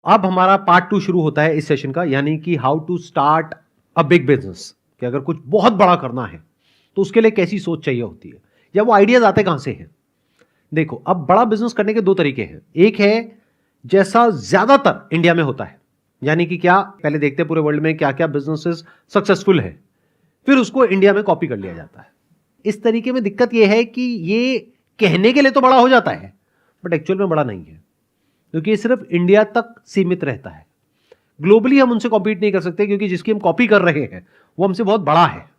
अब हमारा पार्ट 2 शुरू होता है इस सेशन का, यानी कि how to start a big business. कि अगर कुछ बहुत बड़ा करना है तो उसके लिए कैसी सोच चाहिए होती है, या वो आइडियाज आते कहां से हैं। देखो, अब बड़ा बिजनेस करने के दो तरीके हैं। एक है जैसा ज्यादातर इंडिया में होता है, यानी कि क्या, पहले देखते हैं पूरे वर्ल्ड में क्या क्या बिजनेसेस सक्सेसफुल है, फिर उसको इंडिया में कॉपी कर लिया जाता है। इस तरीके में दिक्कत यह है कि ये कहने के लिए तो बड़ा हो जाता है, बट एक्चुअल में बड़ा नहीं है, क्योंकि ये सिर्फ इंडिया तक सीमित रहता है। ग्लोबली हम उनसे कॉम्पीट नहीं कर सकते, क्योंकि जिसकी हम कॉपी कर रहे हैं वो हमसे बहुत बड़ा है।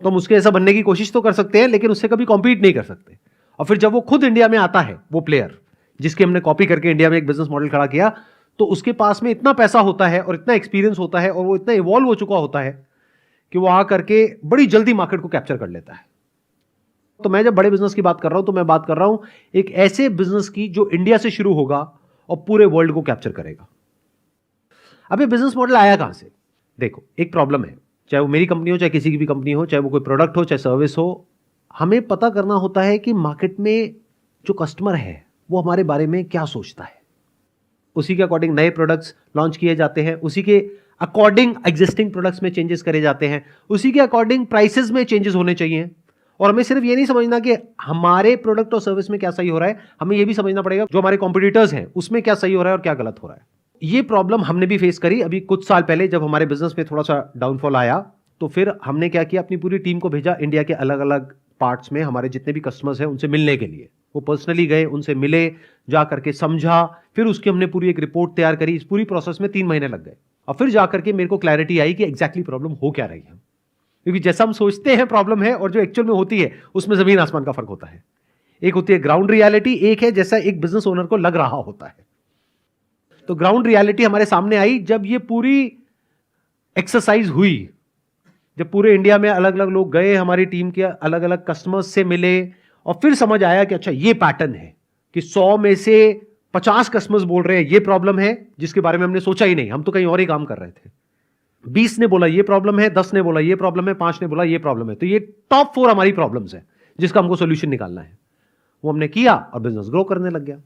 तो हम उसके ऐसा बनने की कोशिश तो कर सकते हैं, लेकिन उससे कभी कॉम्पीट नहीं कर सकते। और फिर जब वो खुद इंडिया में आता है, वो प्लेयर जिसके हमने कॉपी करके इंडिया में एक बिजनेस मॉडल खड़ा किया, तो उसके पास में इतना पैसा होता है और इतना एक्सपीरियंस होता है और वो इतना इवॉल्व हो चुका होता है कि वो आ करके बड़ी जल्दी मार्केट को कैप्चर कर लेता है। तो मैं जब बड़े बिजनेस की बात कर रहा हूं तो मैं बात कर रहा हूं एक ऐसे बिजनेस की जो इंडिया से शुरू होगा और पूरे वर्ल्ड को कैप्चर करेगा। अब ये बिजनेस मॉडल आया कहां से? देखो, एक प्रॉब्लम है, चाहे वो मेरी कंपनी हो, चाहे किसी की भी कंपनी हो, चाहे वो कोई प्रोडक्ट हो, चाहे सर्विस हो, हमें पता करना होता है कि मार्केट में जो कस्टमर है वो हमारे बारे में क्या सोचता है। उसी के अकॉर्डिंग नए प्रोडक्ट्स लॉन्च किए जाते हैं, उसी के अकॉर्डिंग एग्जिस्टिंग प्रोडक्ट्स में चेंजेस करे जाते हैं, उसी के अकॉर्डिंग प्राइसेस में चेंजेस होने चाहिए। और हमें सिर्फ ये नहीं समझना कि हमारे प्रोडक्ट और सर्विस में क्या सही हो रहा है, हमें ये भी समझना पड़ेगा जो हमारे कॉम्पिटिटर्स हैं उसमें क्या सही हो रहा है और क्या गलत हो रहा है। ये प्रॉब्लम हमने भी फेस करी अभी कुछ साल पहले, जब हमारे बिजनेस में थोड़ा सा डाउनफॉल आया, तो फिर हमने क्या किया, अपनी पूरी टीम को भेजा इंडिया के अलग अलग पार्ट्स में हमारे जितने भी कस्टमर्स हैं उनसे मिलने के लिए। वो पर्सनली गए, उनसे मिले, जा करके समझा, फिर उसकी हमने पूरी एक रिपोर्ट तैयार करी। इस पूरी प्रोसेस में 3 महीने लग गए और फिर जा करके मेरे को क्लैरिटी आई कि एग्जैक्टली प्रॉब्लम हो क्या रही है। क्योंकि जैसा हम सोचते हैं प्रॉब्लम है और जो एक्चुअल में होती है उसमें जमीन आसमान का फर्क होता है। एक होती है ग्राउंड रियलिटी, एक है जैसा एक बिजनेस ओनर को लग रहा होता है। तो ग्राउंड रियलिटी हमारे सामने आई जब ये पूरी एक्सरसाइज हुई, जब पूरे इंडिया में अलग अलग लोग गए, हमारी टीम के अलग अलग कस्टमर्स से मिले, और फिर समझ आया कि अच्छा ये पैटर्न है कि 100 में से 50 कस्टमर्स बोल रहे हैं ये प्रॉब्लम है, जिसके बारे में हमने सोचा ही नहीं, हम तो कहीं और ही काम कर रहे थे। 20 ने बोला ये प्रॉब्लम है, 10 ने बोला ये प्रॉब्लम है, 5 ने बोला ये प्रॉब्लम है। तो ये टॉप 4 हमारी प्रॉब्लम्स है जिसका हमको सोल्यूशन निकालना है। वो हमने किया और बिजनेस ग्रो करने लग गया।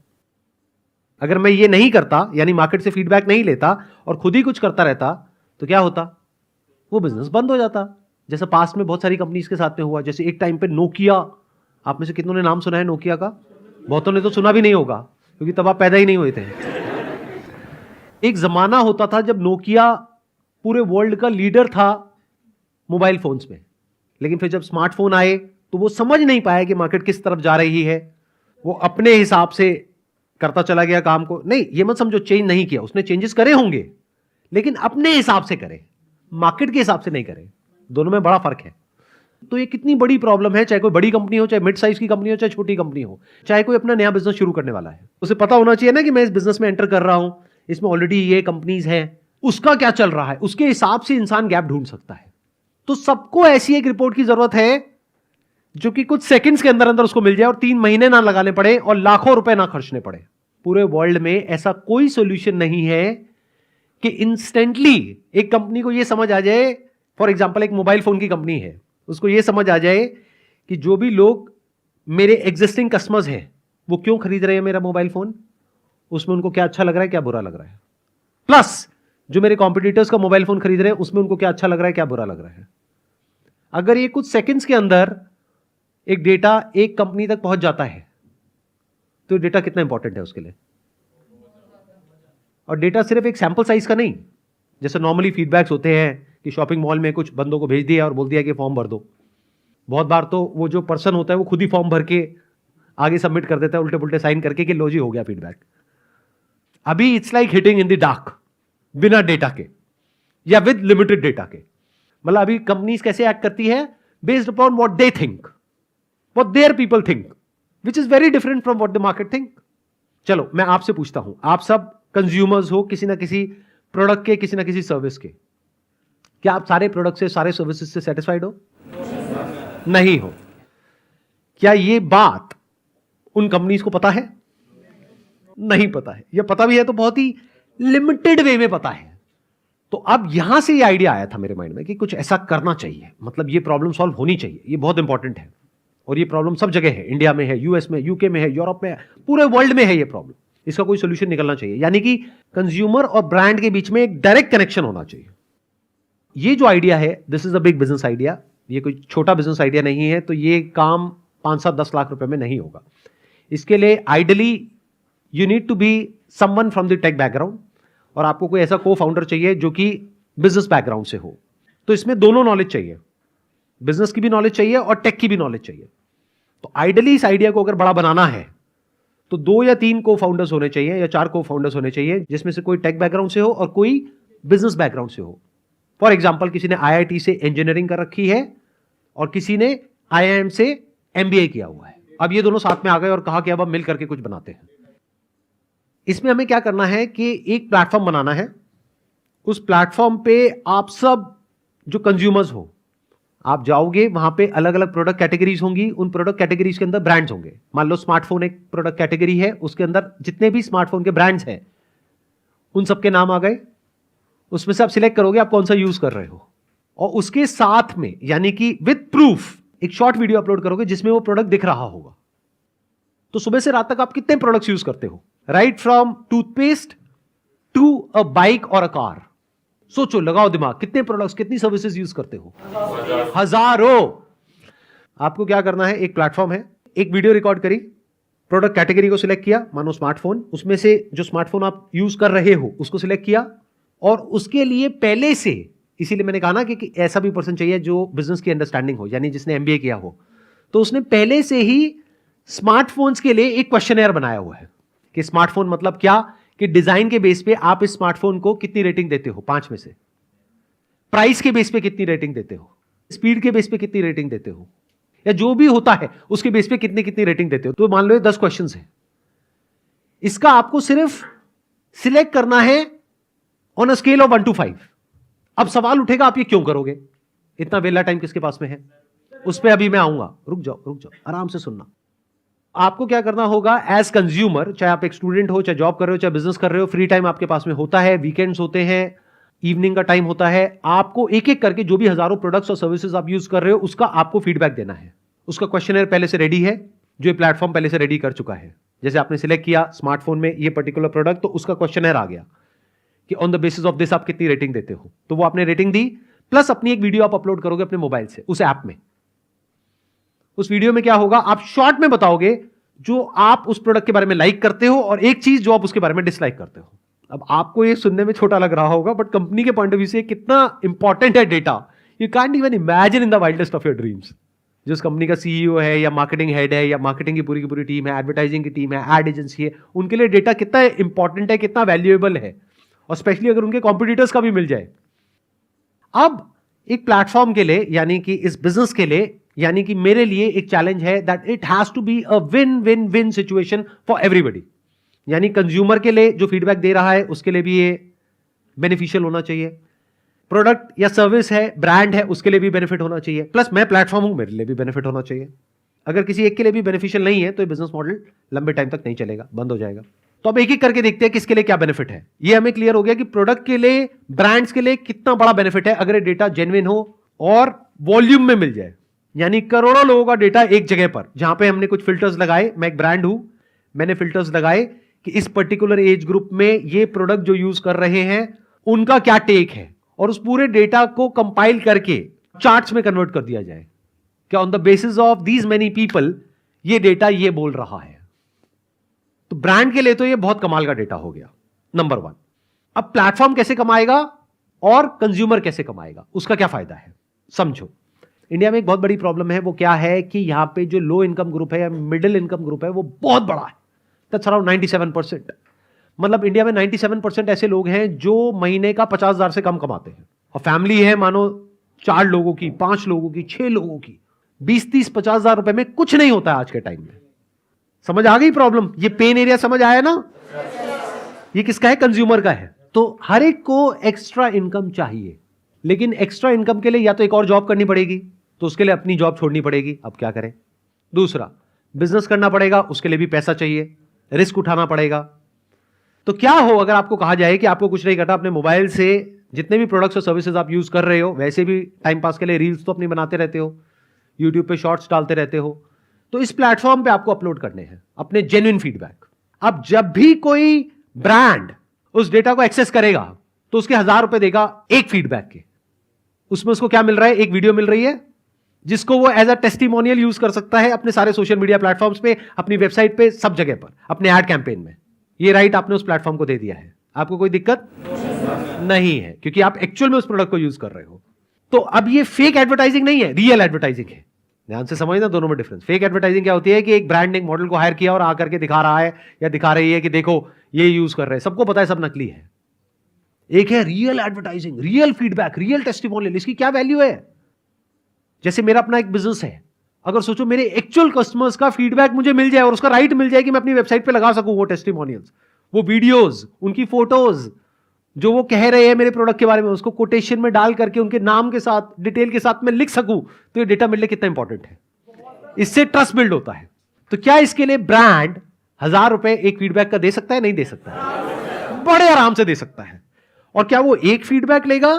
अगर मैं ये नहीं करता, यानी मार्केट से फीडबैक नहीं लेता और खुद ही कुछ करता रहता, तो क्या होता, वो बिजनेस बंद हो जाता, जैसा पास्ट में बहुत सारी कंपनीज के साथ में हुआ। जैसे एक टाइम पे नोकिया, आप में से कितनों ने नाम सुना है नोकिया का? बहुतों ने तो सुना भी नहीं होगा, क्योंकि तब आप पैदा ही नहीं हुए थे। एक जमाना होता था जब नोकिया पूरे वर्ल्ड का लीडर था मोबाइल फोन्स में, लेकिन फिर जब स्मार्टफोन आए तो वो समझ नहीं पाया कि मार्केट किस तरफ जा रही है। वो अपने हिसाब से करता चला गया काम को। नहीं, ये मत समझो चेंज नहीं किया, उसने चेंजेस करे होंगे, लेकिन अपने हिसाब से करे, मार्केट के हिसाब से नहीं करे। दोनों में बड़ा फर्क है। तो ये कितनी बड़ी प्रॉब्लम है, चाहे कोई बड़ी कंपनी हो, चाहे मिड साइज की कंपनी हो, चाहे छोटी कंपनी हो, चाहे कोई अपना नया बिजनेस शुरू करने वाला है, उसे पता होना चाहिए ना कि मैं इस बिजनेस में एंटर कर रहा हूं, इसमें ऑलरेडी ये कंपनीज हैं, उसका क्या चल रहा है, उसके हिसाब से इंसान गैप ढूंढ सकता है। तो सबको ऐसी एक रिपोर्ट की जरूरत है जो कि कुछ सेकंड्स के अंदर अंदर उसको मिल जाए और 3 महीने ना लगाने पड़े और लाखों रुपए ना खर्चने पड़े। पूरे वर्ल्ड में ऐसा कोई सॉल्यूशन नहीं है कि इंस्टेंटली एक कंपनी को यह समझ आ जाए। फॉर एग्जांपल, एक मोबाइल फोन की कंपनी है, उसको यह समझ आ जाए कि जो भी लोग मेरे एग्जिस्टिंग कस्टमर्स हैं वो क्यों खरीद रहे हैं मेरा मोबाइल फोन, उसमें उनको क्या अच्छा लग रहा है, क्या बुरा लग रहा है, प्लस जो मेरे कॉम्पिटिटर्स का मोबाइल फोन खरीद रहे हैं उसमें उनको क्या अच्छा लग रहा है, क्या बुरा लग रहा है। अगर ये कुछ सेकंड्स के अंदर एक डेटा एक कंपनी तक पहुंच जाता है, तो डेटा कितना इंपॉर्टेंट है उसके लिए। और डेटा सिर्फ एक सैंपल साइज का नहीं, जैसे नॉर्मली फीडबैक्स होते हैं कि शॉपिंग मॉल में कुछ बंदों को भेज दिया और बोल दिया कि फॉर्म भर दो। बहुत बार तो वो जो पर्सन होता है वो खुद ही फॉर्म भर के आगे सबमिट कर देता है, उल्टे पुल्टे साइन करके कि लो जी हो गया फीडबैक। अभी it's like hitting in the dark, बिना डेटा के या विद लिमिटेड डेटा के। मतलब अभी कंपनीज कैसे एक्ट करती है, based upon what they think, what their people think, which is very different from what the market think. चलो मैं आपसे पूछता हूं, आप सब कंज्यूमर्स हो किसी ना किसी प्रोडक्ट के, किसी ना किसी सर्विस के। क्या आप सारे प्रोडक्ट से, सारे सर्विसेज से सेटिस्फाइड हो? नहीं हो। क्या ये बात उन कंपनीज को पता है? नहीं पता है, या पता भी है तो बहुत ही लिमिटेड वे में पता है। तो अब यहां से ये आइडिया आया था मेरे माइंड में कि कुछ ऐसा करना चाहिए, मतलब ये प्रॉब्लम सॉल्व होनी चाहिए, ये बहुत इंपॉर्टेंट है। और ये प्रॉब्लम सब जगह है, इंडिया में है, यूएस में, यूके में है, यूरोप में है, पूरे वर्ल्ड में है ये प्रॉब्लम। इसका कोई सोल्यूशन निकलना चाहिए, यानी कि कंज्यूमर और ब्रांड के बीच में एक डायरेक्ट कनेक्शन होना चाहिए। ये जो आइडिया है, this is a big business idea, ये कोई छोटा बिजनेस आइडिया नहीं है। तो ये काम 5-7-10 लाख रुपए में नहीं होगा। इसके लिए ideally you need to be someone from the tech background, और आपको कोई ऐसा को फाउंडर चाहिए जो कि बिजनेस बैकग्राउंड से हो। तो इसमें दोनों नॉलेज चाहिए, बिजनेस की भी नॉलेज चाहिए और टेक की भी नॉलेज चाहिए। तो आइडियली इस आइडिया को अगर बड़ा बनाना है तो 2 या 3 को फाउंडर्स होने चाहिए या 4 को फाउंडर्स होने चाहिए, जिसमें से कोई टेक बैकग्राउंड से हो और कोई बिजनेस बैकग्राउंड से हो। फॉर एग्जाम्पल, किसी ने IIT से इंजीनियरिंग कर रखी है और किसी ने IIM से MBA किया हुआ है। अब ये दोनों साथ में आ गए और कहा कि अब हम मिल करके कुछ बनाते हैं। इसमें हमें क्या करना है कि एक प्लेटफॉर्म बनाना है। उस प्लेटफॉर्म पे आप सब जो कंज्यूमर्स हो, आप जाओगे, वहां पे अलग अलग प्रोडक्ट कैटेगरीज होंगी, उन प्रोडक्ट कैटेगरीज के अंदर ब्रांड्स होंगे। मान लो स्मार्टफोन एक प्रोडक्ट कैटेगरी है, उसके अंदर जितने भी स्मार्टफोन के ब्रांड्स हैं उन सबके नाम आ गए। उसमें से आप सिलेक्ट करोगे आप कौन सा यूज कर रहे हो, और उसके साथ में यानी कि विद प्रूफ एक शॉर्ट वीडियो अपलोड करोगे जिसमें वो प्रोडक्ट दिख रहा होगा। तो सुबह से रात तक आप कितने प्रोडक्ट्स यूज करते हो, right from toothpaste to a bike और अ कार। सोचो, लगाओ दिमाग, कितने प्रोडक्ट्स, कितनी सर्विसेज यूज करते हो? हजारों। आपको क्या करना है, एक प्लेटफॉर्म है, एक वीडियो रिकॉर्ड करी, प्रोडक्ट कैटेगरी को सिलेक्ट किया, मानो स्मार्टफोन, उसमें से जो स्मार्टफोन आप यूज कर रहे हो उसको सिलेक्ट किया, और उसके लिए पहले से, इसीलिए मैंने कहा ना कि ऐसा भी पर्सन चाहिए जो बिजनेस की अंडरस्टैंडिंग हो, यानी जिसने MBA किया हो। तो उसने पहले से ही स्मार्टफोन्स के लिए एक क्वेश्चनर बनाया हुआ है कि स्मार्टफोन मतलब क्या, कि डिजाइन के बेस पे आप इस स्मार्टफोन को कितनी रेटिंग देते हो 5 में से, प्राइस के बेस पे कितनी रेटिंग देते हो, स्पीड के बेस पे कितनी रेटिंग देते हो, या जो भी होता है उसके बेस पे कितनी कितनी रेटिंग देते हो। तो मान लो 10 क्वेश्चंस हैं, इसका आपको सिर्फ सिलेक्ट करना है on a scale of 1 to 5। अब सवाल उठेगा आप ये क्यों करोगे, इतना वेला टाइम किसके पास में है, उस पर अभी मैं आऊंगा। रुक जाओ आराम से सुनना। आपको क्या करना होगा एज कंज्यूमर, चाहे आप एक स्टूडेंट हो, चाहे जॉब कर रहे हो, चाहे बिजनेस कर रहे हो, फ्री टाइम आपके पास में होता है, वीकेंड्स होते हैं, इवनिंग का टाइम होता है, आपको एक एक करके जो भी हजारों प्रोडक्ट्स और सर्विसेज आप यूज कर रहे हो उसका आपको फीडबैक देना है। उसका क्वेश्चनर पहले से रेडी है, जो प्लेटफॉर्म पहले से रेडी कर चुका है। जैसे आपने सिलेक्ट किया स्मार्टफोन में ये पर्टिकुलर प्रोडक्ट, तो उसका क्वेश्चनर आ गया कि on the basis of this आप कितनी रेटिंग देते हो। तो वो आपने रेटिंग दी, प्लस अपनी एक वीडियो आप अपलोड करोगे अपने मोबाइल से उस ऐप में। उस वीडियो में क्या होगा, आप शॉर्ट में बताओगे जो आप उस प्रोडक्ट के बारे में लाइक करते हो और एक चीज जो आप उसके बारे में डिसलाइक करते हो। अब आपको ये सुनने में छोटा लग रहा होगा, बट कंपनी के पॉइंट ऑफ व्यू से कितना इंपॉर्टेंट है data, you can't even imagine in the wildest of your dreams. जिस कंपनी का CEO है या मार्केटिंग हेड है या मार्केटिंग की पूरी टीम है, एडवर्टाइजिंग की टीम है, एड एजेंसी है, उनके लिए डेटा कितना इंपॉर्टेंट है, कितना वैल्यूएबल है, और स्पेशली अगर उनके कॉम्पिटिटर्स का भी मिल जाए। अब एक प्लेटफॉर्म के लिए, यानी कि इस बिजनेस के लिए, यानी कि मेरे लिए एक चैलेंज है that it has to be a win win win situation for everybody. यानी कंज्यूमर के लिए जो फीडबैक दे रहा है उसके लिए भी ये बेनिफिशियल होना चाहिए, प्रोडक्ट या सर्विस है, ब्रांड है, उसके लिए भी बेनिफिट होना चाहिए, प्लस मैं प्लेटफॉर्म हूं, मेरे लिए भी बेनिफिट होना चाहिए। अगर किसी एक के लिए भी बेनिफिशियल नहीं है तो ये बिजनेस मॉडल लंबे टाइम तक नहीं चलेगा, बंद हो जाएगा। तो अब एक एक करके देखते हैं किसके लिए क्या बेनिफिट है। ये हमें क्लियर हो गया कि प्रोडक्ट के लिए, ब्रांड्स के लिए कितना बड़ा बेनिफिट है अगर ये डेटा जेन्युइन हो और वॉल्यूम में मिल जाए, यानी करोड़ों लोगों का डेटा एक जगह पर, जहां पे हमने कुछ फिल्टर्स लगाए। मैं एक ब्रांड हूं, मैंने फिल्टर्स लगाए कि इस पर्टिकुलर एज ग्रुप में ये प्रोडक्ट जो यूज कर रहे हैं उनका क्या टेक है, और उस पूरे डेटा को कंपाइल करके चार्ट्स में कन्वर्ट कर दिया जाए कि on the basis of these many people ये डेटा ये बोल रहा है। तो ब्रांड के लिए तो ये बहुत कमाल का डेटा हो गया, नंबर 1। अब प्लेटफॉर्म कैसे कमाएगा और कंज्यूमर कैसे कमाएगा, उसका क्या फायदा है, समझो। इंडिया में एक बहुत बड़ी प्रॉब्लम है, वो क्या है कि यहां पे जो लो इनकम ग्रुप है या मिडिल इनकम ग्रुप है वो बहुत बड़ा है, दैट्स अराउंड 97%। मतलब इंडिया में 97% ऐसे लोग हैं जो महीने का 50,000 से कम कमाते हैं, और फैमिली है मानो 4 लोगों की, 5 लोगों की, 6 लोगों की, 20-30-50,000 रुपए में कुछ नहीं होता है आज के टाइम में। समझ आ गई प्रॉब्लम, ये पेन एरिया समझ आया ना। ये किसका है, कंज्यूमर का है। तो हर एक को एक्स्ट्रा इनकम चाहिए, लेकिन एक्स्ट्रा इनकम के लिए या तो एक और जॉब करनी पड़ेगी, तो उसके लिए अपनी जॉब छोड़नी पड़ेगी, अब क्या करें। दूसरा, बिजनेस करना पड़ेगा, उसके लिए भी पैसा चाहिए, रिस्क उठाना पड़ेगा। तो क्या हो अगर आपको कहा जाए कि आपको कुछ नहीं करना, अपने मोबाइल से जितने भी प्रोडक्ट्स और सर्विसेज आप यूज कर रहे हो, वैसे भी टाइम पास के लिए रील्स तो अपनी बनाते रहते हो, यूट्यूब पे शॉर्ट्स डालते रहते हो, तो इस प्लेटफॉर्म पे आपको अपलोड करने हैं अपने जेन्युइन फीडबैक। अब जब भी कोई ब्रांड उस डेटा को एक्सेस करेगा तो उसके 1000 रुपए देगा एक फीडबैक के। उसमें उसको क्या मिल रहा है? एक वीडियो मिल रही है जिसको वो एज अ टेस्टिमोनियल यूज कर सकता है अपने सारे सोशल मीडिया प्लेटफॉर्म्स पे, अपनी वेबसाइट पे, सब जगह पर, अपने एड कैंपेन में। ये राइट आपने उस प्लेटफॉर्म को दे दिया है, आपको कोई दिक्कत नहीं है, क्योंकि आप एक्चुअल में उस प्रोडक्ट को यूज कर रहे हो। तो अब ये फेक एडवर्टाइजिंग नहीं है, रियल एडवर्टाइजिंग है। ध्यान से समझना दोनों में डिफरेंस। फेक एडवर्टाइजिंग क्या होती है कि एक ब्रांड ने एक मॉडल को हायर किया और आकर के दिखा रहा है या दिखा रही है कि देखो ये यूज कर रहे हैं, सबको पता है सब नकली है। एक है real advertising, real feedback, real testimonial. इसकी क्या वैल्यू है? जैसे मेरा अपना एक बिजनेस है, अगर सोचो मेरे एक्चुअल कस्टमर्स का फीडबैक मुझे मिल जाए और उसका राइट मिल जाए कि मैं अपनी वेबसाइट पे लगा सकूं वो टेस्टिमोनियल्स, वो वीडियोस, उनकी फोटोज, जो वो कह रहे हैं मेरे प्रोडक्ट के बारे में, उसको कोटेशन में डाल करके उनके नाम के साथ, डिटेल के साथ मैं लिख सकूं, तो ये डेटा मेरे लिए कितना इंपॉर्टेंट है। इससे ट्रस्ट बिल्ड होता है। तो क्या इसके लिए ब्रांड 1000 रुपए एक फीडबैक का दे सकता है? नहीं दे सकता है, बड़े आराम से दे सकता है। और क्या वो एक फीडबैक लेगा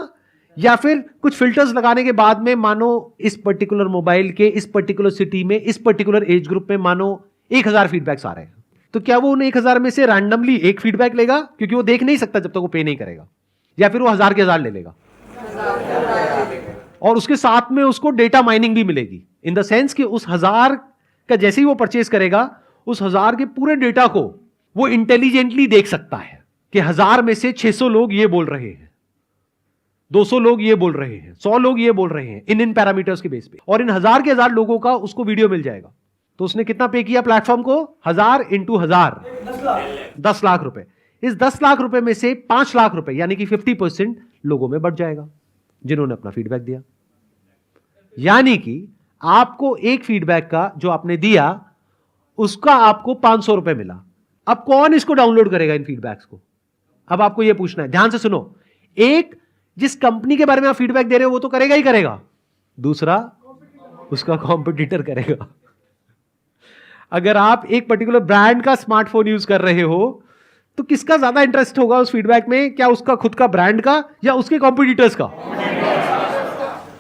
या फिर कुछ फिल्टर्स लगाने के बाद में, मानो इस पर्टिकुलर मोबाइल के इस पर्टिकुलर सिटी में इस पर्टिकुलर एज ग्रुप में मानो 1000 फीडबैक्स आ रहे हैं, तो क्या वो उन 1000 में से रैंडमली एक फीडबैक लेगा? क्योंकि वो देख नहीं सकता जब तक वो पे नहीं करेगा। या फिर वो 1000 के 1000 ले लेगा और उसके साथ में उसको डेटा माइनिंग भी मिलेगी, इन द सेंस कि उस 1000 का जैसे ही वो परचेज करेगा, उस 1000 के पूरे डेटा को वो इंटेलिजेंटली देख सकता है कि 1000 में से 600 लोग ये बोल रहे हैं, 200 लोग ये बोल रहे हैं, 100 लोग ये बोल रहे हैं, इन पैरामीटर्स के बेस पे, और इन 1000 के 1000 लोगों का उसको वीडियो मिल जाएगा। तो उसने कितना पे किया प्लेटफॉर्म को? 1000 इंटू 1000, 10 लाख रुपए। इस 10 लाख रुपए में से 5 लाख रुपए यानी कि 50% लोगों में बढ़ जाएगा जिन्होंने अपना फीडबैक दिया। यानी कि आपको एक फीडबैक का जो आपने दिया उसका आपको 500 रुपए मिला। अब कौन इसको डाउनलोड करेगा इन फीडबैक्स को? अब आपको यह पूछना है, ध्यान से सुनो। एक, जिस कंपनी के बारे में आप फीडबैक दे रहे हो वो तो करेगा ही करेगा, दूसरा उसका कॉम्पिटिटर करेगा। अगर आप एक पर्टिकुलर ब्रांड का स्मार्टफोन यूज कर रहे हो तो किसका ज्यादा इंटरेस्ट होगा उस फीडबैक में? क्या उसका खुद का ब्रांड का या उसके कॉम्पिटिटर्स का?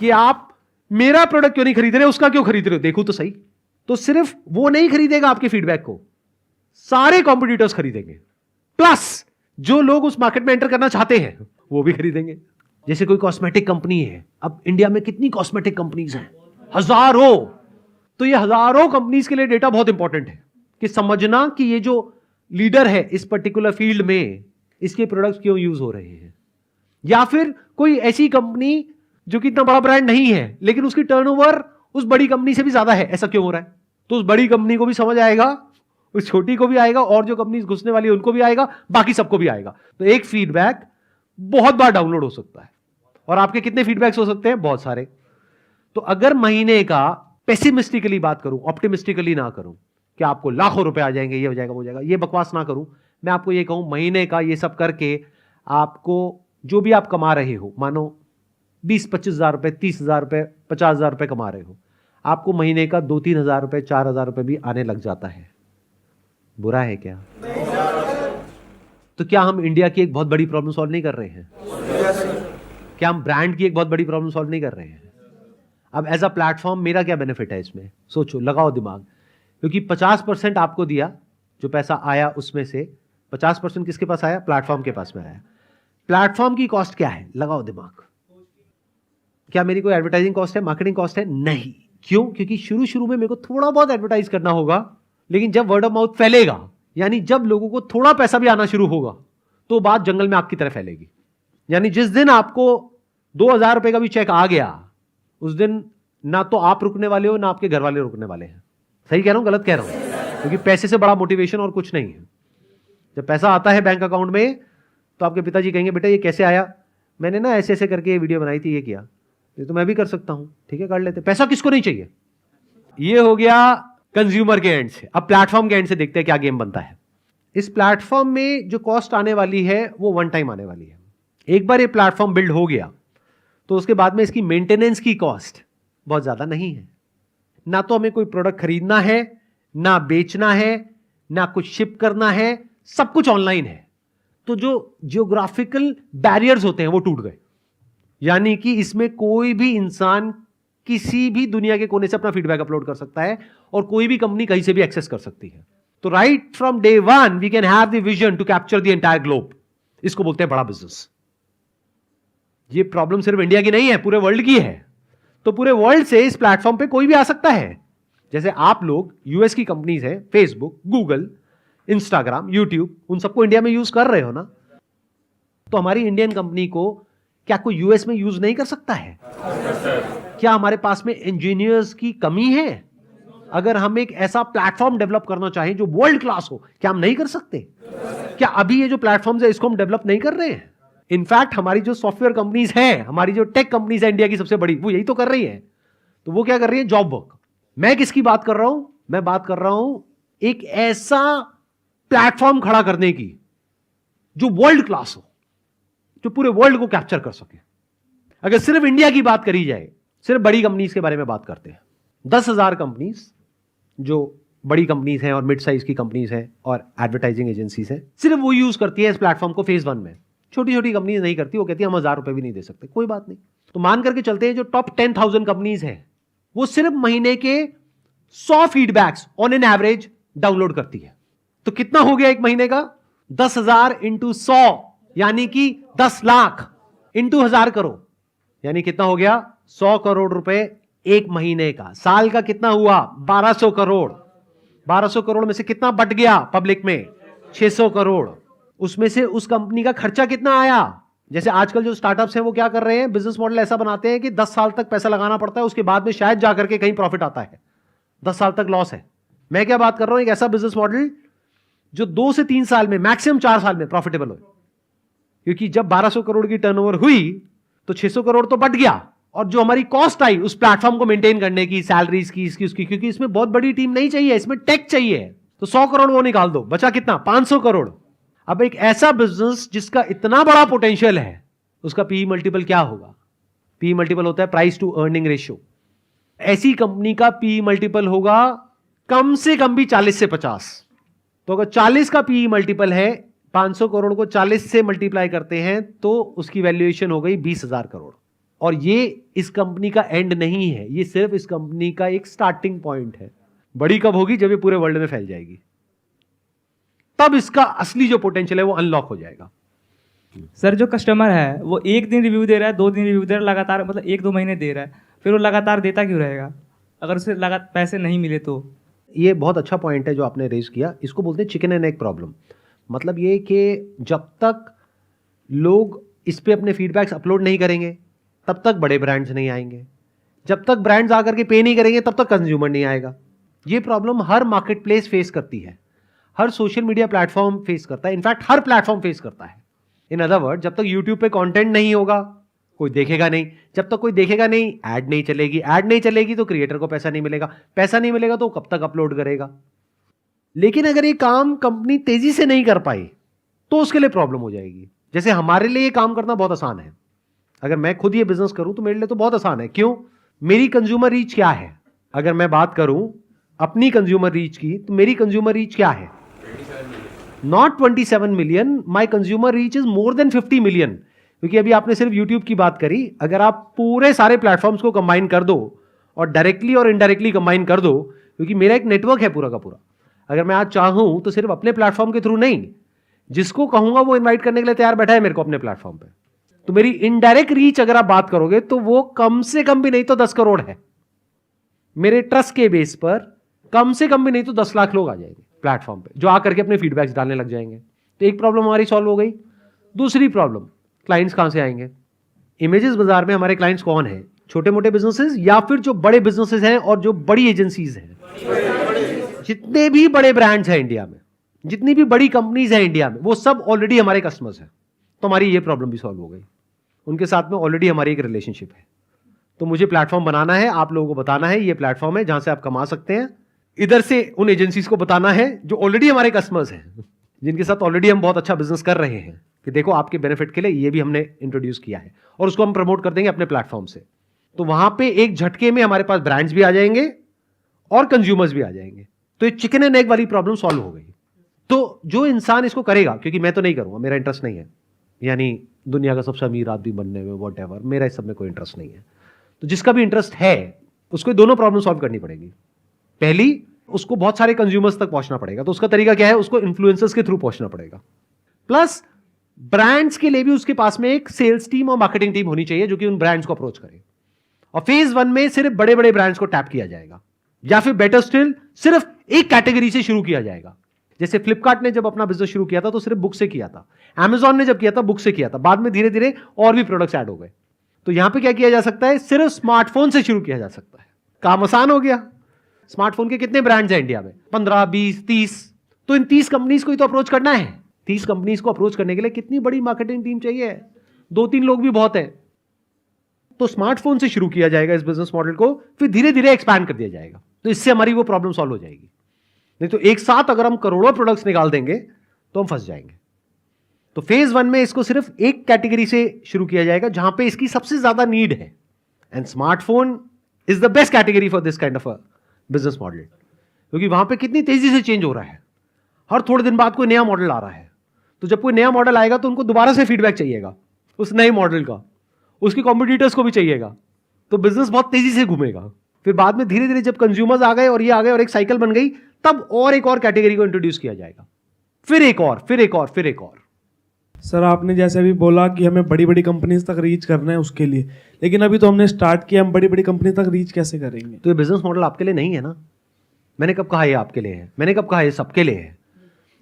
कि आप मेरा प्रोडक्ट क्यों नहीं खरीद रहे, उसका क्यों खरीद रहे हो, देखो तो सही। तो सिर्फ वो नहीं खरीदेगा आपके फीडबैक को, सारे कॉम्पिटिटर्स खरीदेंगे, प्लस जो लोग उस मार्केट में एंटर करना चाहते हैं वो भी खरीदेंगे। जैसे कोई कॉस्मेटिक कंपनी है, अब इंडिया में कितनी कॉस्मेटिक कंपनीज हैं? हजारों। तो ये हजारों कंपनीज के लिए डेटा बहुत इंपॉर्टेंट है कि समझना कि ये जो लीडर है इस पर्टिकुलर फील्ड में, इसके प्रोडक्ट्स क्यों यूज हो रहे हैं। या फिर कोई ऐसी कंपनी जो कि इतना बड़ा ब्रांड नहीं है लेकिन उसकी टर्नओवर उस बड़ी कंपनी से भी ज्यादा है, ऐसा क्यों हो रहा है? तो उस बड़ी कंपनी को भी समझ आएगा, उस छोटी को भी आएगा, और जो कंपनी घुसने वाली है उनको भी आएगा, बाकी सबको भी आएगा। तो एक फीडबैक बहुत बार डाउनलोड हो सकता है। और आपके कितने फीडबैक्स हो सकते हैं? बहुत सारे। तो अगर महीने का, पेसिमिस्टिकली बात करूं, ऑप्टिमिस्टिकली ना करूं कि आपको लाखों रुपए आ जाएंगे, ये हो जाएगा, वो हो जाएगा, ये बकवास ना करूं, मैं आपको ये कहूं महीने का ये सब करके आपको जो भी आप कमा रहे हो, मानो 20-25 हजार रुपए, 30 हजार रुपए, 50 हजार रुपए कमा रहे हो, आपको महीने का 2-3 हजार रुपए, 4 हजार रुपए भी आने लग जाता है। बुरा है क्या? तो क्या हम इंडिया की एक बहुत बड़ी प्रॉब्लम सॉल्व नहीं कर रहे हैं? क्या हम ब्रांड की एक बहुत बड़ी प्रॉब्लम सॉल्व नहीं कर रहे हैं? अब एज अ प्लेटफॉर्म मेरा क्या बेनिफिट है इसमें? सोचो, लगाओ दिमाग। क्योंकि 50% आपको दिया, जो पैसा आया उसमें से 50% किसके पास आया? प्लेटफॉर्म के पास में आया। प्लेटफॉर्म की कॉस्ट क्या है? लगाओ दिमाग। क्या मेरी कोई एडवर्टाइजिंग कॉस्ट है, मार्केटिंग कॉस्ट है? नहीं। क्यों? क्योंकि शुरू शुरू में मेरे को थोड़ा बहुत एडवर्टाइज करना होगा, लेकिन जब वर्ड ऑफ माउथ फैलेगा, यानी जब लोगों को थोड़ा पैसा भी आना शुरू होगा, तो बात जंगल में आग की तरह फैलेगी। यानी जिस दिन आपको 2000 रुपए का भी चेक आ गया, उस दिन ना तो आप रुकने वाले हो, ना आपके घर वाले रुकने वाले हैं। सही कह रहा हूं, गलत कह रहा हूं? क्योंकि पैसे से बड़ा मोटिवेशन और कुछ नहीं है। जब पैसा आता है बैंक अकाउंट में, तो आपके पिताजी कहेंगे, बेटा ये कैसे आया? मैंने ना ऐसे ऐसे करके ये वीडियो बनाई थी, ये किया, ये तो मैं भी कर सकता हूं, ठीक है कर लेते। पैसा किसको नहीं चाहिए? ये हो गया कंज्यूमर के एंड से। अब प्लेटफॉर्म के एंड से देखते हैं क्या गेम बनता है। इस प्लेटफॉर्म में जो कॉस्ट आने वाली है वो वन टाइम आने वाली है। एक बार ये प्लेटफॉर्म बिल्ड हो गया तो उसके बाद में इसकी मेंटेनेंस की कॉस्ट बहुत ज्यादा नहीं है। ना तो हमें कोई प्रोडक्ट खरीदना है, ना बेचना है, ना कुछ शिप करना है, सब कुछ ऑनलाइन है। तो जो जियोग्राफिकल बैरियर्स होते हैं वो टूट गए। यानी कि इसमें कोई भी इंसान किसी भी दुनिया के कोने से अपना फीडबैक अपलोड कर सकता है और कोई भी कंपनी कहीं से भी एक्सेस कर सकती है। तो right from day one we can have the vision to capture the entire globe. इसको बोलते हैं बड़ा बिजनेस. ये प्रॉब्लम सिर्फ इंडिया की नहीं है, पूरे वर्ल्ड की है. तो पूरे वर्ल्ड से इस प्लेटफॉर्म पे कोई भी आ सकता है. जैसे आप लोग यूएस की कंपनीज है, फेसबुक, गूगल, इंस्टाग्राम, यूट्यूब, उन सबको इंडिया में यूज कर रहे हो ना. तो हमारी इंडियन कंपनी को क्या कोई यूएस में यूज नहीं कर सकता है? क्या हमारे पास में इंजीनियर्स की कमी है? अगर हम एक ऐसा प्लेटफॉर्म डेवलप करना चाहें जो वर्ल्ड क्लास हो, क्या हम नहीं कर सकते? क्या अभी ये जो प्लेटफॉर्म है इसको हम डेवलप नहीं कर रहे हैं? इनफैक्ट हमारी जो सॉफ्टवेयर कंपनीज हैं, हमारी जो टेक कंपनीज है इंडिया की सबसे बड़ी, वो यही तो कर रही है. तो वो क्या कर रही है? Job work. मैं किसकी बात कर रहा हूं? मैं बात कर रहा हूं एक ऐसा प्लेटफॉर्म खड़ा करने की जो वर्ल्ड क्लास हो, जो पूरे वर्ल्ड को कैप्चर कर सके. अगर सिर्फ इंडिया की बात करी जाए, सिर्फ बड़ी कंपनीज के बारे में बात करते हैं, 10,000 कंपनीज जो बड़ी कंपनीज हैं और मिड साइज की कंपनीज हैं और एडवर्टाइजिंग एजेंसीज हैं, सिर्फ वो यूज करती है इस प्लेटफॉर्म को फेज 1 में. छोटी छोटी कंपनीज नहीं करती. वो कहती है हम 1,000 रुपए भी नहीं दे सकते. कोई बात नहीं. तो मान करके चलते हैं जो टॉप 10,000 कंपनीज हैं वो सिर्फ महीने के 100 feedbacks on an average download करती है. तो कितना हो गया एक महीने का? 10,000 इंटू 100 यानी कि 10 लाख इंटू 1,000 करोड़ यानी कितना हो गया? 100 करोड़ रुपए एक महीने का. साल का कितना हुआ? 1,200 करोड़. 1,200 करोड़ में से कितना बट गया पब्लिक में? 600 करोड़. उसमें से उस कंपनी का खर्चा कितना आया? जैसे आजकल जो स्टार्टअप्स हैं वो क्या कर रहे हैं, बिजनेस मॉडल ऐसा बनाते हैं कि 10 साल तक पैसा लगाना पड़ता है, उसके बाद में शायद जाकर के कहीं प्रॉफिट आता है. 10 साल तक लॉस है. मैं क्या बात कर रहा हूं, एक ऐसा बिजनेस मॉडल जो 2 से 3 साल में, मैक्सिमम 4 साल में प्रॉफिटेबल हो. क्योंकि जब 1,200 करोड़ की टर्नओवर हुई तो 600 करोड़ तो बट गया, और जो हमारी कॉस्ट आई उस प्लेटफॉर्म को मेंटेन करने की, सैलरीज की, इसकी उसकी, क्योंकि इसमें बहुत बड़ी टीम नहीं चाहिए, इसमें टेक चाहिए, तो 100 करोड़ वो निकाल दो, बचा कितना? 500 करोड़. अब एक ऐसा बिजनेस जिसका इतना बड़ा पोटेंशियल है, उसका पीई मल्टीपल क्या होगा? पीई मल्टीपल होता है प्राइस टू अर्निंग रेशियो. ऐसी कंपनी का पीई मल्टीपल होगा कम से कम भी 40 से 50. तो अगर 40 का पीई मल्टीपल है, 500 करोड़ को 40 से मल्टीप्लाई करते हैं तो उसकी वैल्यूएशन हो गई 20,000 करोड़. और ये इस कंपनी का एंड नहीं है, ये सिर्फ इस कंपनी का एक स्टार्टिंग पॉइंट है. बड़ी कब होगी? जब ये पूरे वर्ल्ड में फैल जाएगी, तब इसका असली जो पोटेंशियल है वो अनलॉक हो जाएगा. सर जो कस्टमर है वो एक दिन रिव्यू दे रहा है, 2 दिन रिव्यू दे रहा है, लगातार मतलब 1-2 महीने दे रहा है, फिर वो लगातार देता क्यों रहेगा अगर उसे लगातार पैसे नहीं मिले तो? ये बहुत अच्छा पॉइंट है जो आपने रेज किया. इसको बोलते हैं चिकन एंड एग प्रॉब्लम. मतलब ये कि जब तक लोग इस पे अपने फीडबैक्स अपलोड नहीं करेंगे तब तक बड़े ब्रांड्स नहीं आएंगे. जब तक ब्रांड्स आकर के पे नहीं करेंगे तब तक कंज्यूमर नहीं आएगा. ये प्रॉब्लम हर मार्केट प्लेस फेस करती है, हर सोशल मीडिया प्लेटफॉर्म फेस करता है, इनफैक्ट हर प्लेटफॉर्म फेस करता है. इन अदर वर्ड, जब तक यूट्यूब पे कंटेंट नहीं होगा कोई देखेगा नहीं. जब तक कोई देखेगा नहीं, ऐड नहीं चलेगी. ऐड नहीं चलेगी तो क्रिएटर को पैसा नहीं मिलेगा. पैसा नहीं मिलेगा तो कब तक अपलोड करेगा. लेकिन अगर ये काम कंपनी तेजी से नहीं कर पाई तो उसके लिए प्रॉब्लम हो जाएगी. जैसे हमारे लिए ये काम करना बहुत आसान है. अगर मैं खुद ये बिजनेस करूं तो मेरे लिए तो बहुत आसान है. क्यों? मेरी कंज्यूमर रीच क्या है? अगर मैं बात करूं अपनी कंज्यूमर रीच की, तो मेरी कंज्यूमर रीच क्या है? Not 27 million, my consumer reach is more than 50 million. क्योंकि अभी आपने सिर्फ यूट्यूब की बात करी, अगर आप पूरे सारे प्लेटफॉर्म्स को कंबाइन कर दो और डायरेक्टली और इनडायरेक्टली कंबाइन कर दो, क्योंकि मेरा एक नेटवर्क है पूरा का पूरा. अगर मैं आज चाहूं तो सिर्फ अपने प्लेटफॉर्म के थ्रू नहीं, जिसको कहूंगा वो इन्वाइट करने के लिए तैयार बैठा है मेरे को अपने प्लेटफॉर्म पे. तो मेरी इनडायरेक्ट रीच अगर आप बात करोगे तो वो कम से कम भी नहीं तो 10 करोड़ है. मेरे ट्रस्ट के बेस पर कम से कम भी नहीं तो 10 लाख लोग आ जाएंगे प्लेटफॉर्म पे, जो आकर के अपने फीडबैक्स डालने लग जाएंगे. तो एक प्रॉब्लम हमारी सॉल्व हो गई. दूसरी प्रॉब्लम, क्लाइंट्स कहां से आएंगे? इमेजेस बाजार में हमारे क्लाइंट्स कौन है? छोटे मोटे बिजनेसेस या फिर जो बड़े बिजनेसेस हैं और जो बड़ी एजेंसीज हैं. जितने भी बड़े ब्रांड्स हैं इंडिया में, जितनी भी बड़ी कंपनीज हैं इंडिया में, वो सब ऑलरेडी हमारे कस्टमर्स हैं. तो हमारी ये प्रॉब्लम भी सॉल्व हो गई. उनके साथ में ऑलरेडी हमारी एक रिलेशनशिप है. तो मुझे प्लेटफॉर्म बनाना है, आप लोगों को बताना है ये प्लेटफॉर्म है जहां से आप कमा सकते हैं. इधर से उन एजेंसीज को बताना है जो ऑलरेडी हमारे कस्टमर्स हैं, जिनके साथ ऑलरेडी हम बहुत अच्छा बिजनेस कर रहे हैं, कि देखो आपके बेनिफिट के लिए ये भी हमने इंट्रोड्यूस किया है, और उसको हम प्रमोट कर देंगे अपने प्लेटफॉर्म से. तो वहां पे एक झटके में हमारे पास ब्रांड्स भी आ जाएंगे और कंज्यूमर्स भी आ जाएंगे. तो ये चिकन एंड एग वाली प्रॉब्लम सॉल्व हो गई. तो जो इंसान इसको करेगा, क्योंकि मैं तो नहीं करूंगा, मेरा इंटरेस्ट नहीं है, यानी दुनिया का सबसे अमीर आदमी बनने में, वॉट एवर, मेरा इस सब में कोई इंटरेस्ट नहीं है. तो जिसका भी इंटरेस्ट है उसको दोनों प्रॉब्लम सॉल्व करनी पड़ेगी. पहली, उसको बहुत सारे कंज्यूमर्स तक पहुंचना पड़ेगा। तो उसका तरीका क्या है, उसको इन्फ्लुएंसर्स के थ्रू पहुंचना पड़ेगा। प्लस ब्रांड्स के लिए भी उसके पास में एक सेल्स टीम और मार्केटिंग टीम होनी चाहिए जो कि उन ब्रांड्स को अप्रोच करे। और फेज 1 में सिर्फ बड़े बड़े ब्रांड्स को टैप किया जाएगा, या फिर बेटर स्टिल सिर्फ एक कैटेगरी से शुरू किया जाएगा। जैसे फ्लिपकार्ट ने जब अपना बिजनेस शुरू किया था तो सिर्फ बुक से किया था, Amazon ने जब किया था बुक से किया था, बाद में धीरे धीरे और भी प्रोडक्ट्स ऐड हो गए। तो यहां पे क्या किया जा सकता है, सिर्फ स्मार्टफोन से शुरू किया जा सकता है। काम आसान हो गया। स्मार्टफोन के कितने ब्रांड्स हैं इंडिया में, 15, 20, 30। तो इन 30 कंपनीज को ही तो अप्रोच करना है। 30 कंपनीज को अप्रोच करने के लिए कितनी बड़ी मार्केटिंग टीम चाहिए, 2-3 लोग भी बहुत है। तो स्मार्टफोन से शुरू किया जाएगा इस बिजनेस मॉडल को, फिर धीरे धीरे एक्सपैंड कर दिया जाएगा। तो इससे हमारी वो प्रॉब्लम सॉल्व हो जाएगी। नहीं तो एक साथ अगर हम करोड़ों प्रोडक्ट्स निकाल देंगे तो हम फंस जाएंगे। तो फेज 1 में इसको सिर्फ एक कैटेगरी से शुरू किया जाएगा जहां पे इसकी सबसे ज्यादा नीड है। And smartphone is the best category for this kind of a business model, क्योंकि वहां पे कितनी तेजी से चेंज हो रहा है। हर थोड़े दिन बाद कोई नया मॉडल आ रहा है। तो जब कोई नया मॉडल आएगा तो उनको दोबारा से फीडबैक चाहिएगा उस नए मॉडल का, उसके कॉम्पिटिटर्स को भी चाहिएगा। तो बिजनेस बहुत तेजी से घूमेगा। फिर बाद में धीरे धीरे जब कंज्यूमर्स आ गए और ये आ गए और एक साइकिल बन गई, तब और एक और कैटेगरी को इंट्रोड्यूस किया जाएगा, फिर एक और, फिर एक और, फिर एक और। सर आपने जैसे अभी बोला कि हमें बड़ी बड़ी कंपनीज तक रीच करना है उसके लिए, लेकिन अभी तो हमने स्टार्ट किया, हम बड़ी बड़ी कंपनी तक रीच कैसे करेंगे? तो ये बिजनेस मॉडल आपके लिए नहीं है ना। मैंने कब कहा ये आपके लिए है, मैंने कब कहा ये सबके लिए है।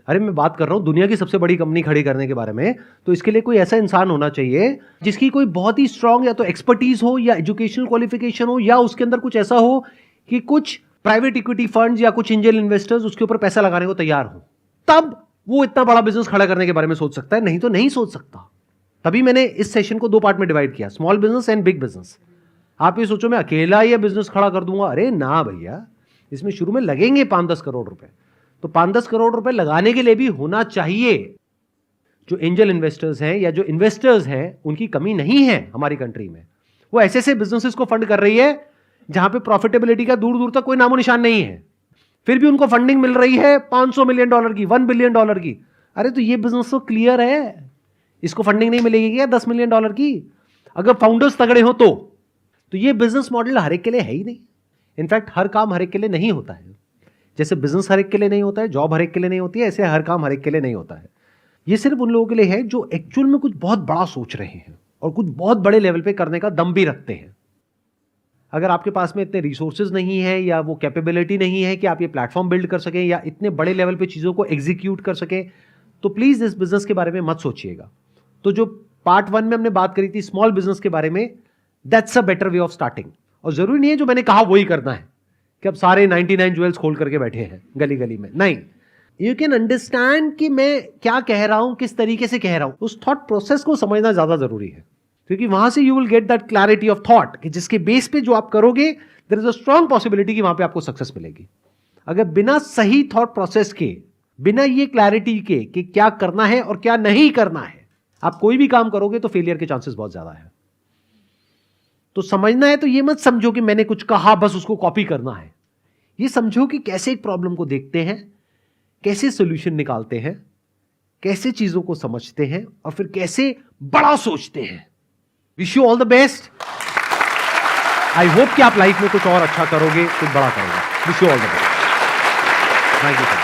अरे मैं बात कर रहा हूं दुनिया की सबसे बड़ी कंपनी खड़ी करने के बारे में। तो इसके लिए कोई ऐसा इंसान होना चाहिए जिसकी कोई बहुत ही स्ट्रांग या तो एक्सपर्टीज हो या एजुकेशनल क्वालिफिकेशन हो, या उसके अंदर कुछ ऐसा हो कि कुछ प्राइवेट इक्विटी फंड्स या कुछ एंजल इन्वेस्टर्स उसके ऊपर पैसा लगाने को तैयार हो। तब वो इतना बड़ा बिजनेस खड़ा करने के बारे में सोच सकता है, नहीं तो नहीं सोच सकता। तभी मैंने इस सेशन को 2 पार्ट में डिवाइड किया, small business and big business. आप ये सोचो मैं अकेला ये बिजनेस खड़ा कर दूंगा, अरे ना भैया, इसमें शुरू में लगेंगे 5-10 करोड़ रुपए। तो 5-10 करोड़ रुपए लगाने के लिए भी होना चाहिए। जो एंजल इन्वेस्टर्स हैं या जो इन्वेस्टर्स हैं उनकी कमी नहीं है हमारी कंट्री में। वो ऐसे ऐसे बिजनेसेस को फंड कर रही है जहां पे प्रॉफिटेबिलिटी का दूर दूर तक कोई नामो निशान नहीं है, फिर भी उनको फंडिंग मिल रही है $500 मिलियन की, $1 बिलियन की। अरे तो ये बिजनेस तो क्लियर है, इसको फंडिंग नहीं मिलेगी क्या $10 मिलियन की? अगर फाउंडर्स तगड़े हो तो ये बिजनेस मॉडल हर एक के लिए है ही नहीं। इनफैक्ट हर काम हर एक के लिए नहीं होता है। जैसे बिजनेस हर एक के लिए नहीं होता है, जॉब हर एक के लिए नहीं होती है, ऐसे हर काम हर एक के लिए नहीं होता है। ये सिर्फ उन लोगों के लिए है जो एक्चुअल में कुछ बहुत बड़ा सोच रहे हैं और कुछ बहुत बड़े लेवल पे करने का दम भी रखते हैं। अगर आपके पास में इतने रिसोर्सेज नहीं है या वो कैपेबिलिटी नहीं है कि आप ये प्लेटफॉर्म बिल्ड कर सकें या इतने बड़े लेवल पे चीज़ों को एग्जीक्यूट कर सकें, तो प्लीज़ इस बिजनेस के बारे में मत सोचिएगा। तो जो पार्ट 1 में हमने बात करी थी स्मॉल बिजनेस के बारे में, that's a better way of starting. और जरूरी नहीं है जो मैंने कहा वही करना है कि अब सारे 99 ज्वेल्स खोल करके बैठे हैं गली गली में। नहीं, यू कैन अंडरस्टैंड कि मैं क्या कह रहा हूं, किस तरीके से कह रहा हूं। उस थॉट प्रोसेस को समझना ज्यादा जरूरी है, क्योंकि वहां से you will get that clarity of thought कि जिसके बेस पे जो आप करोगे there is a strong possibility कि वहां पे आपको सक्सेस मिलेगी। अगर बिना सही थॉट प्रोसेस के, बिना ये क्लैरिटी के कि क्या करना है और क्या नहीं करना है, आप कोई भी काम करोगे तो फेलियर के चांसेस बहुत ज्यादा है। तो समझना है तो ये मत समझो कि मैंने कुछ कहा बस उसको कॉपी करना है। ये समझो कि कैसे एक प्रॉब्लम को देखते हैं, कैसे सोल्यूशन निकालते हैं, कैसे चीजों को समझते हैं और फिर कैसे बड़ा सोचते हैं। Wish you all the best. I hope कि आप लाइफ में कुछ और अच्छा करोगे, कुछ बड़ा करोगे। Wish you all the best. Thank you.